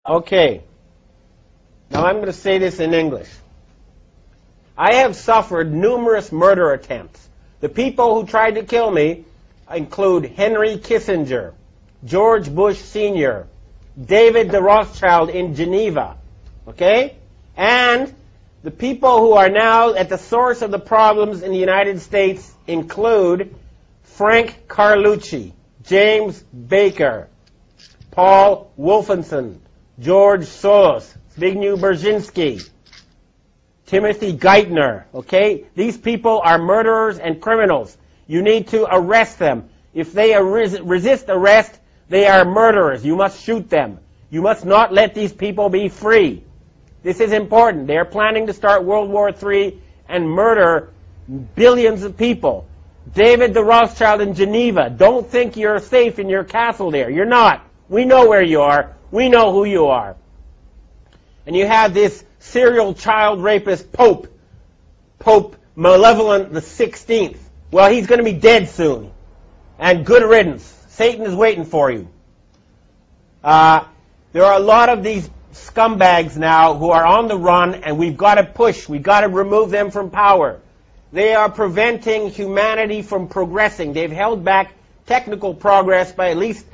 Okay. Now I'm going to say this in English. I have suffered numerous murder attempts. The people who tried to kill me include Henry Kissinger, George Bush Sr., David the Rothschild in Geneva, okay? And the people who are now at the source of the problems in the United States include Frank Carlucci, James Baker, Paul Wolfenson, George Soros, Zbigniew Brzezinski, Timothy Geithner, okay? These people are murderers and criminals. You need to arrest them. If they resist arrest, they are murderers. You must shoot them. You must not let these people be free. This is important. They are planning to start World War III and murder billions of people. David the Rothschild in Geneva, don't think you're safe in your castle there. You're not. We know where you are. We know who you are. And you have this serial child rapist Pope Malevolent the 16th. Well, he's going to be dead soon. And good riddance. Satan is waiting for you. There are a lot of these scumbags now who are on the run, and we've got to push. We've got to remove them from power. They are preventing humanity from progressing. They've held back technical progress by at least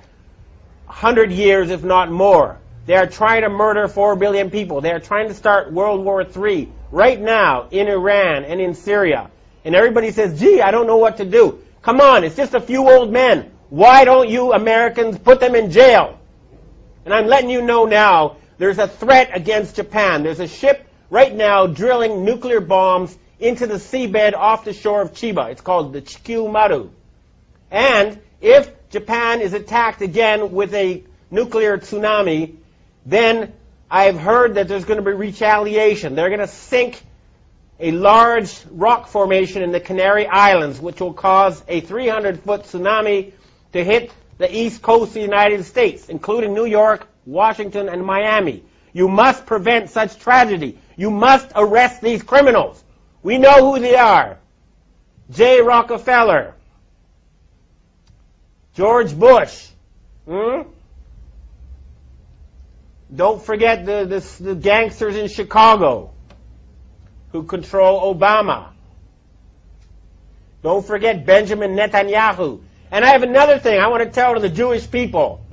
100 years, if not more. They are trying to murder 4 billion people. They are trying to start World War III right now in Iran and in Syria. And everybody says, gee, I don't know what to do. Come on, it's just a few old men. Why don't you Americans put them in jail? And I'm letting you know now, there's a threat against Japan. There's a ship right now drilling nuclear bombs into the seabed off the shore of Chiba. It's called the Chikyu Maru. And if Japan is attacked again with a nuclear tsunami, then I've heard that there's going to be retaliation. They're going to sink a large rock formation in the Canary Islands, which will cause a 300-foot tsunami to hit the east coast of the United States, including New York, Washington, and Miami. You must prevent such tragedy. You must arrest these criminals. We know who they are. J. Rockefeller, George Bush. Don't forget the gangsters in Chicago who control Obama. Don't forget Benjamin Netanyahu. And I have another thing I want to tell to the Jewish people.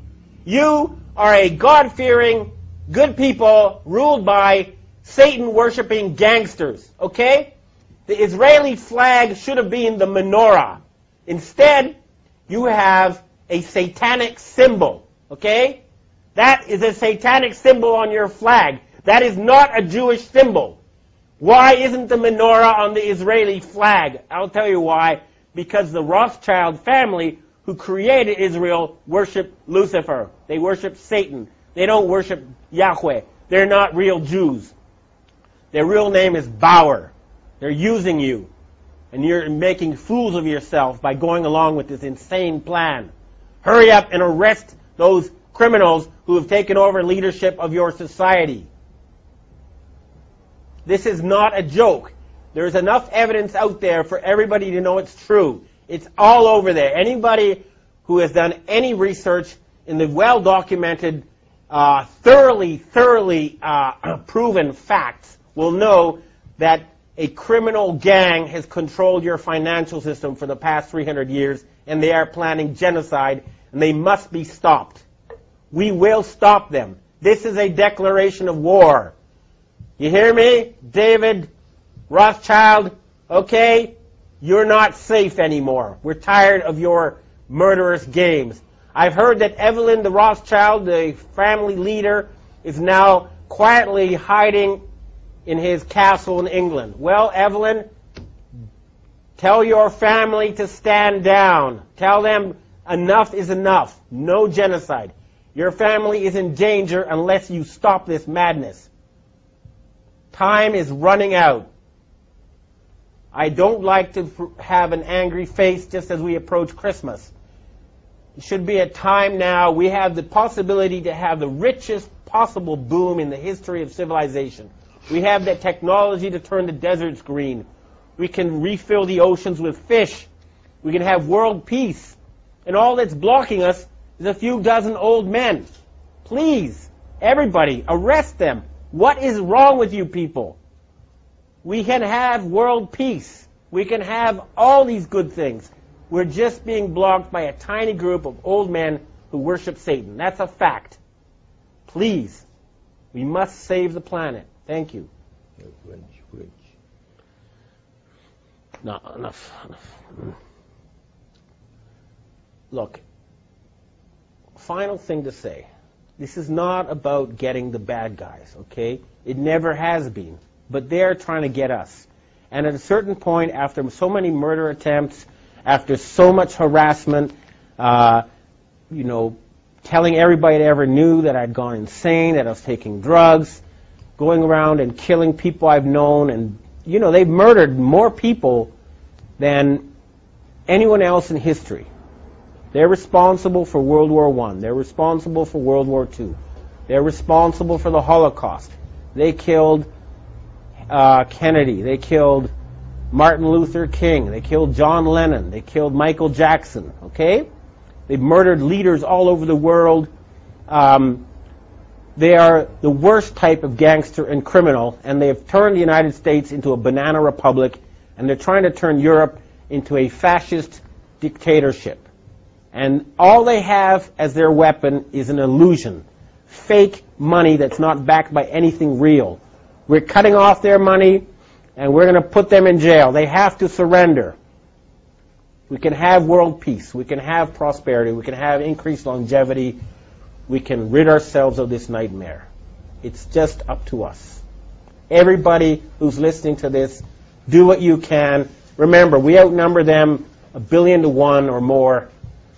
You are a God-fearing, good people ruled by Satan-worshipping gangsters, okay? The Israeli flag should have been the menorah. Instead, you have a satanic symbol, okay? That is a satanic symbol on your flag. That is not a Jewish symbol. Why isn't the menorah on the Israeli flag? I'll tell you why. Because the Rothschild family who created Israel worship Lucifer. They worship Satan. They don't worship Yahweh. They're not real Jews. Their real name is Bauer. They're using you. And you're making fools of yourself by going along with this insane plan. Hurry up and arrest those criminals who have taken over leadership of your society. This is not a joke. There's enough evidence out there for everybody to know it's true. It's all over there. Anybody who has done any research in the well-documented, thoroughly proven facts will know that a criminal gang has controlled your financial system for the past 300 years, and they are planning genocide, and they must be stopped. We will stop them. This is a declaration of war. You hear me, David Rothschild? Okay? You're not safe anymore. We're tired of your murderous games. I've heard that Evelyn the Rothschild, the family leader, is now quietly hiding in his castle in England. Well, Evelyn, tell your family to stand down. Tell them enough is enough. No genocide. Your family is in danger unless you stop this madness. Time is running out. I don't like to have an angry face just as we approach Christmas. It should be a time now. We have the possibility to have the richest possible boom in the history of civilization. We have the technology to turn the deserts green. We can refill the oceans with fish. We can have world peace. And all that's blocking us is a few dozen old men. Please, Everybody, arrest them. What is wrong with you people? We can have world peace. We can have all these good things. We're just being blocked by a tiny group of old men who worship Satan. That's a fact. Please, we must save the planet. Thank you. No, enough. Look, final thing to say. This is not about getting the bad guys, okay? It never has been. But they're trying to get us. And at a certain point, after so many murder attempts, after so much harassment, you know, telling everybody that ever knew that I'd gone insane, that I was taking drugs, going around and killing people I've known, and, you know, they've murdered more people than anyone else in history. They're responsible for World War I. They're responsible for World War II. They're responsible for the Holocaust. They killed Kennedy. They killed Martin Luther King. They killed John Lennon. They killed Michael Jackson. Okay? They've murdered leaders all over the world. They are the worst type of gangster and criminal, and they have turned the United States into a banana republic, and they're trying to turn Europe into a fascist dictatorship. And all they have as their weapon is an illusion. Fake money that's not backed by anything real. We're cutting off their money, and we're going to put them in jail. They have to surrender. We can have world peace. We can have prosperity. We can have increased longevity. We can rid ourselves of this nightmare. It's just up to us. Everybody who's listening to this, do what you can. Remember, we outnumber them 1 billion to 1 or more.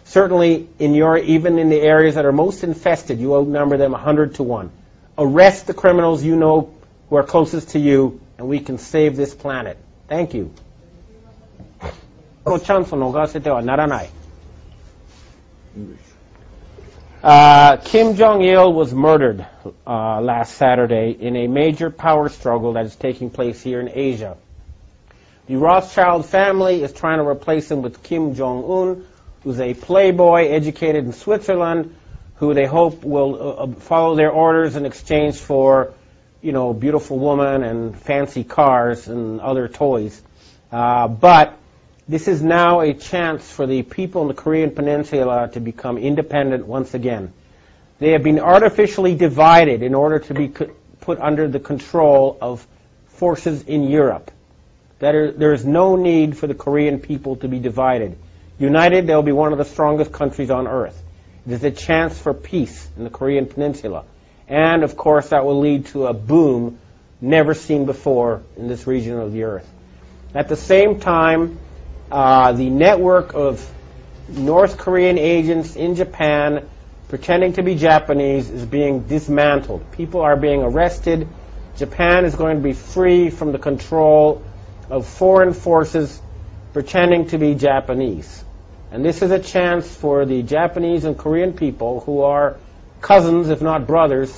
Certainly, even in the areas that are most infested, you outnumber them 100 to 1. Arrest the criminals you know who are closest to you, and we can save this planet. Thank you. Kim Jong-il was murdered last Saturday in a major power struggle that is taking place here in Asia. The Rothschild family is trying to replace him with Kim Jong-un, who's a playboy educated in Switzerland, who they hope will follow their orders in exchange for, you know, beautiful women and fancy cars and other toys. But this is now a chance for the people in the Korean Peninsula to become independent once again. They have been artificially divided in order to be put under the control of forces in Europe. There is no need for the Korean people to be divided. United, they'll be one of the strongest countries on earth. It is a chance for peace in the Korean Peninsula. And, of course, that will lead to a boom never seen before in this region of the earth. At the same time, the network of North Korean agents in Japan pretending to be Japanese is being dismantled. People are being arrested. Japan is going to be free from the control of foreign forces pretending to be Japanese. And this is a chance for the Japanese and Korean people, who are cousins, if not brothers,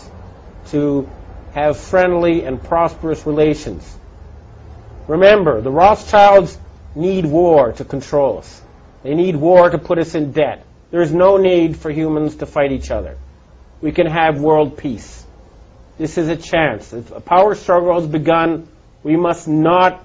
to have friendly and prosperous relations. Remember, the Rothschilds need war to control us. They need war to put us in debt. There is no need for humans to fight each other. We can have world peace. This is a chance. If a power struggle has begun, we must not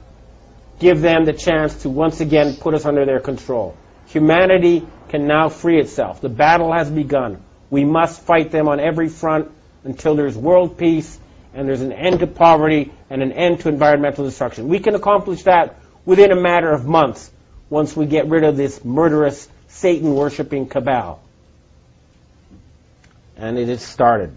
give them the chance to once again put us under their control. Humanity can now free itself. The battle has begun. We must fight them on every front until there's world peace and there's an end to poverty and an end to environmental destruction. We can accomplish that within a matter of months once we get rid of this murderous, Satan-worshipping cabal. And it has started.